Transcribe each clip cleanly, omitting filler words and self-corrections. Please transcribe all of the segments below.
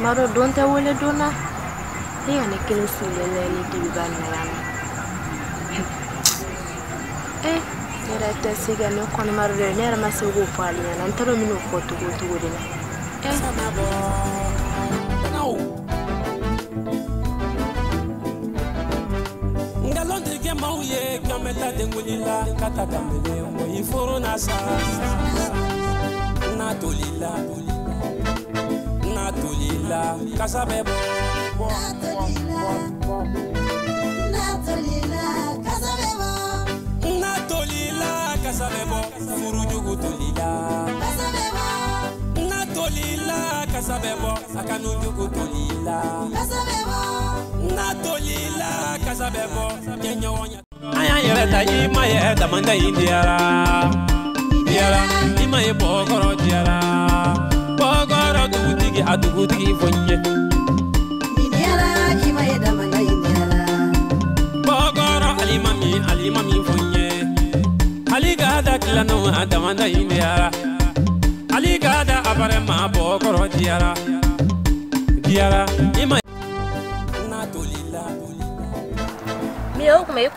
Maro don't I will dona. He and a kill silly divan. Eh, there I tell Siga no conmar near Massive Pali and Antonio for to go to Woodin. Eh, no. Galonde Gamauye, Gameta de Mulila, Catadamele, Moiforonasa, Natolila, Natolila, Casabebo, Natolila, Casabebo, Furujugu Tolila, Natolila, Casabebo, Akanujugu Tolila, Natolila, Casabebo, Kenyonya. I am my head, Amanda Indiara, Diara, in my Bogoro Diara, Bogoro to dig at the good for you. Diara, in my head, Amanda Indiara, Bogoro, Alimami for you. Aligada Kilano, Adamanda Indiara, Aligada Abarema, Bogoro Diara, Diara, in my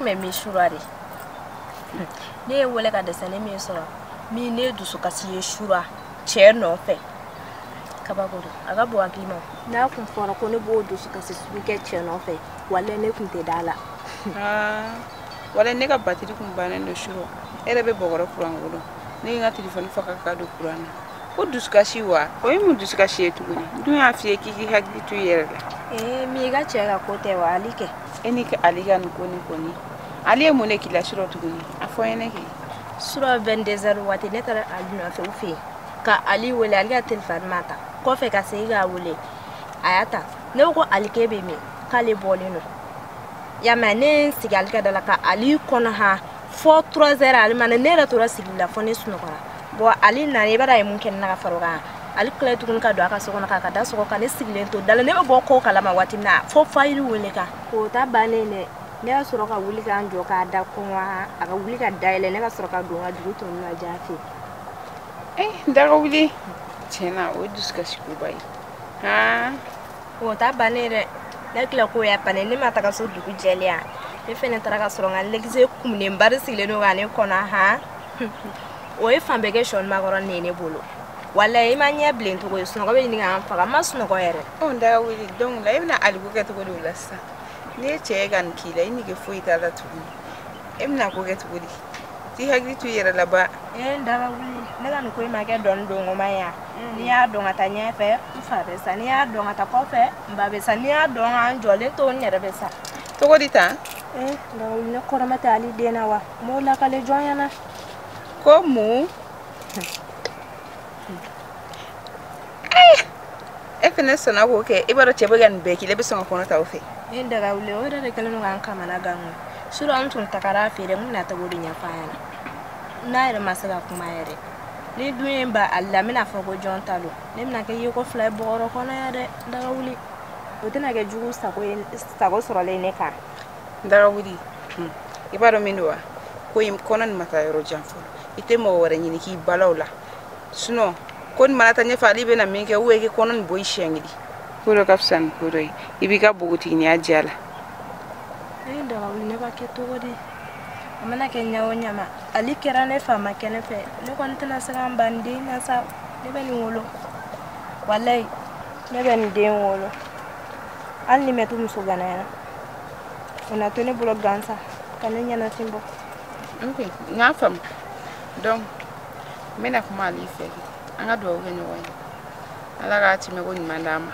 me mi shurari ne wole ka desane mi so mi ne dusu kasi shura che no fe kabagoro aga bo akimo na kun fora ko ne bo dusu kasi suke che no fe wale ne kun te dala wale ne ka batiri kun bana no shuro ere be bogoro kurangulo ne nga telefone faka ka do kurana ko dusu kasi wa ko mu dusu kasi etuguni dunya afie kiki hagdi tu yere mi ga che ga ko te wa alike enike aliga nkoni koni ali emune kila shuro tuguni afoyene ki shuro 22h wati netara aluna fe ufi ka ali wala ali telefon mata ko fe ka seiga wule ayata ne ko alikebe mi kale bolino ya mane sigal ka dala ka ali kona ha 3h ali mane nera tora sigila fone suno kora bo ali na ne bara mun ken na faroga ali kle tukun ka do aka so kona ka da so ka ne sigile to dala ne bo ko kala ma wati na fo fayri wule ka ko ta banene ne asoro ka wuli ka njo ka da kuma aka wuli ka daile ne ka soro ka do ngadu to na jafi ndara wuli tena o discuss ko bai ha ko ta banene ne kla ko ya panene mata ka so dugu jelia ne fene tara ka soro ngal legize kum ne mbar sigile no ga ne kona ha o e fambegation magoro ne ne bolo wala imanya blend to go suno ko be ni ga fa ma suno ko yere o ndara wuli don la ibna algo ka to go do lassa ne che gan kila ini ke fuita da tu emna ko get budi ti hagri tu yera laba ndara wuli ne gan ko ma ke don do ngoma ya ni ya do ngata nya fe fa be sa ni ya do ngata ko fe mba be sa ni ya do an jole to nyere be sa to ko dita ndara wuli ne ko ramata ali dena wa mo la kale joyana ko mu fene sona ko ke ibaro chebe gan be ki lebe songa kono tawfe inda gawle o da kala no gan kamana gangu suru antun takara fere mun na tagori nya fayana na ire masala kuma yare ni duyen ba alla mina fa go jontalo ni mina ke yiko fly boro kono yare da gawli o tena ke jugu sago soro le ne ka da gawli ibaro minwa ko yim konon mata yoro janfo itemo wore nyini ki balawla suno kon malata nya fali be na minke weke konon boy shengidi puro kapsan puro ibika buguti ni ajala ndo ba ne ba ke to godi amana ke nyawo nyama ali kerane fama kene fe ne kon tana sanga bandi na sa ne ben wolo wallahi ne ben de wolo al ni metu muso ganana ona tone bulo gansa kanenya na timbo okay ngafam donc mena kuma ali fe anga do gani wani alaga ti me goni mandama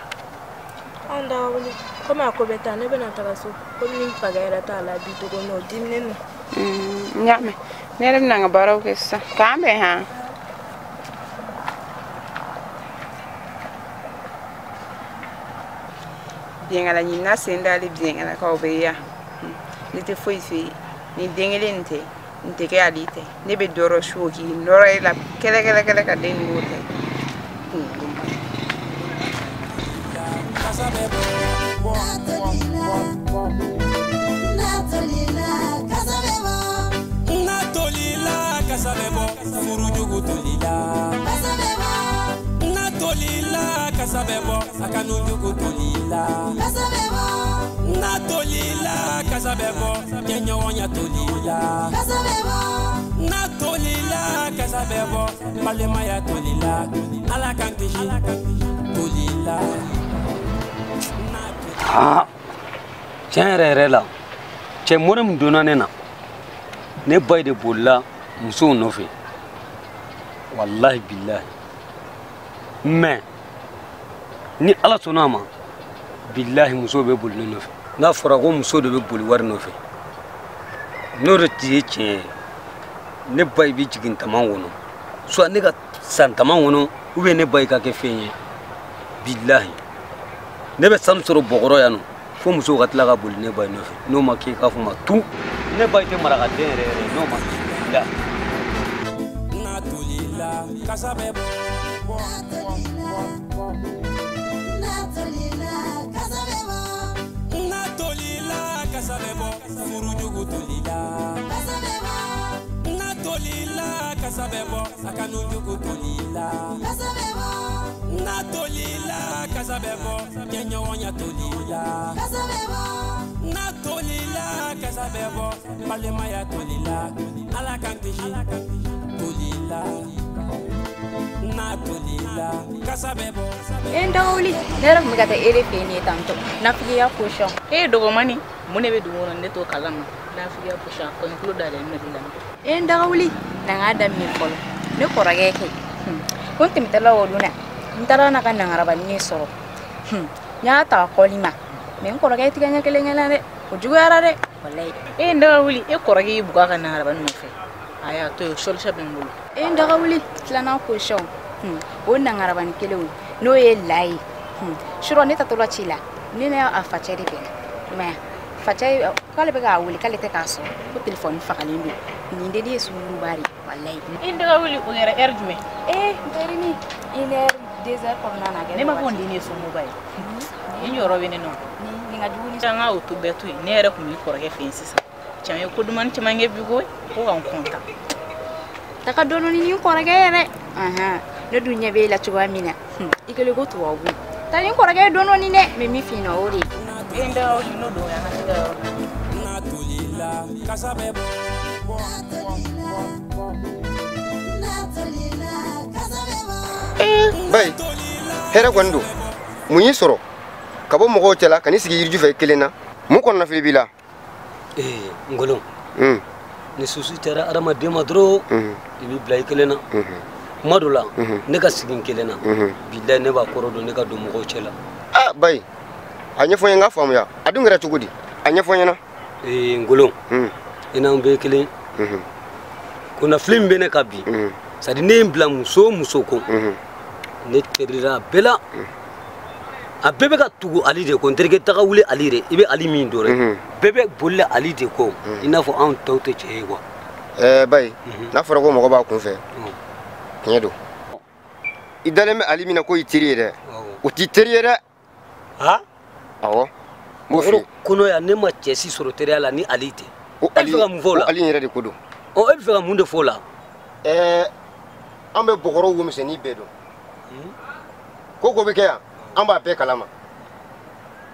anda wali koma ko beta ne bena tagaso ko min pagaira ta la bi to no dimnen nyame ne rem nanga baraw kessa kambe ha bien ala ni na senda le bien ala ka obeya ni te foi fi ni dengelente nte ke alite ne be doro shoki ndoro ila kele ka den ngote Natolila kasabebo furujugu tolila kasabebo Natolila kasabebo akanujugu tolila kasabebo na tolila kasabebo kenyonya tolila kasabebo na tolila kasabebo malema ya tolila ala kankishi tolila ah chere la che monam donane na ne bay de bolla muso no fe wallahi billahi mais ni ala sonama billahi muso be bol no fe na fora go muso de be bol war no fe no reti che ne bay bi jigin taman wono so ne ga san taman wono ube ne bay ka ke fenye billahi ne be sam soro bogoro yano fo muso ga tla ga bol ne bay no fe no ma ke ka fu ma tu ne bay te mara ga dere no ma la na tolila kasabebo kasabebo furujugu tolila kasabebo na tolila kasabebo akanujugu tolila kasabebo na tolila kasabebo kenyonya tolila kasabebo na tolila kasabebo malema ya tolila ala kankishi tolila na tolila kasabebo endawli nera mugata ere feni tanto nafiya potion dogo mani mune be duwono ne to kalama nafiya potion ko include dale no dilam endawli nanga adam mi folo ne korage ke konti mitala woduna ntara na kan ngaraba ni soro nya ta kolima men korage tiganya kelengela re ojugo yarare wallahi endawli korage buga kan ngaraba no fe aya to solution bengulu endawli tlana potion o ngaraba ni kelewu no ye lai shuro ne tatola chila ni ne afacheri be me fachai kale be ga wuli kale te kaso ko telephone fakalindo ni ndedi sulu bari wallahi inda wuli ko ngere erjume bari ni iner desert ko nana ga ne ma fondi ni so mobile ni yoro wene no ni ngajuni nga auto betu ne ere ko mi ko re fensisa chame ko duman chama ngebi go ko kan konta taka dono ni ko re gere ne dunya be la tuwa mina ikele go tuwa bu tani ko re dono ni ne me mi fino ori inda wuli no do ya na tolila kasabebo bay hera gondo munyi soro kabo mogo tela kani sigi yirju fe kelena mu kon na filibila ngolon ni susu tera adama de madro ibi blay kelena madula ne ka sigin kelena billahi ne ba korodo ne ka do mogo tela bay anya fo nga famu ya adungara tugudi anya fo na ngolon ina mbe kelen kuna film bene kabi sadi ne mbla muso ko ne terira bela abebe ka tugu ali de ko nterge taga wule ali re ibe ali min dore bebe bolle ali de ko ina fo an tawte che wa bay na foro ko mo ba kun fe nyedo idale me ali mina ko itiri de o ti tiri de ha awo mo fi kuno ya ne ma chesi soro tere ala ni ali te o ali ga mu vola ali nyere de kodo o e fe ga mu de fola ambe bogoro wo miseni bedo koko be kaya amba pe kalama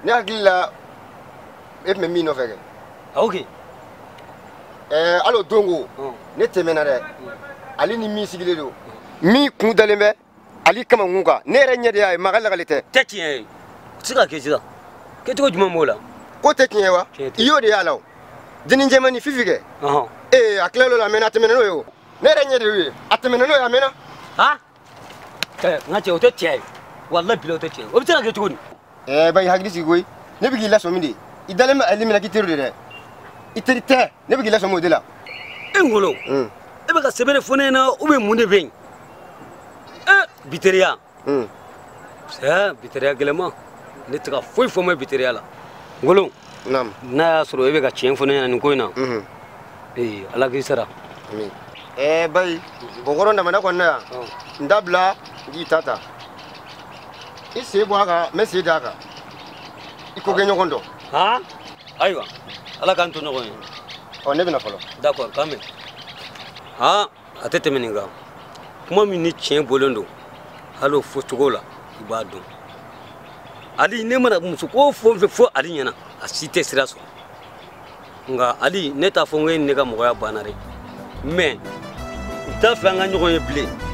ne agila e me mi no fege okay alo dongo ne temena de ali ni mi sigile do mi ku dalembe ali kama ngunga ne renye de ay magala galite tekien sika kejida ketiko juma mola ko tekien wa iyo de yalaw dinin jemani fifige aklelo la mena temena no yo ne renye de wi atemena no ya mena ha ngache o tekien wallahi bilo tekien o bitira ketiko ni bay haglisi goy ne bigi la somindi idalema ali mina kitiru de iterite ne bigi la somo de la ngolo ebe ka sebere fone na ube munde ben biteria biteria gelema ne tika foi fo me biteria la ngolo nam na soro ebe ka chien fone na nko ina ala ki sara mi bay bogoro ndama na konna ndabla gi tata ise boaga mesi daga iko genyo kondo ha aywa ala kan to no ko o ne bina folo d'accord quand même ha atete meninga kuma min ni chien bolondo halo fotogola ibadu ali ne mana muso ko fo ali ɲɛna a si tɛ sira sɔrɔ nka ali ne t'a fɔ n ko e ni ne ka mɔgɔya banna dɛ mais n t'a fɛ an ka ɲɔgɔn ye bilen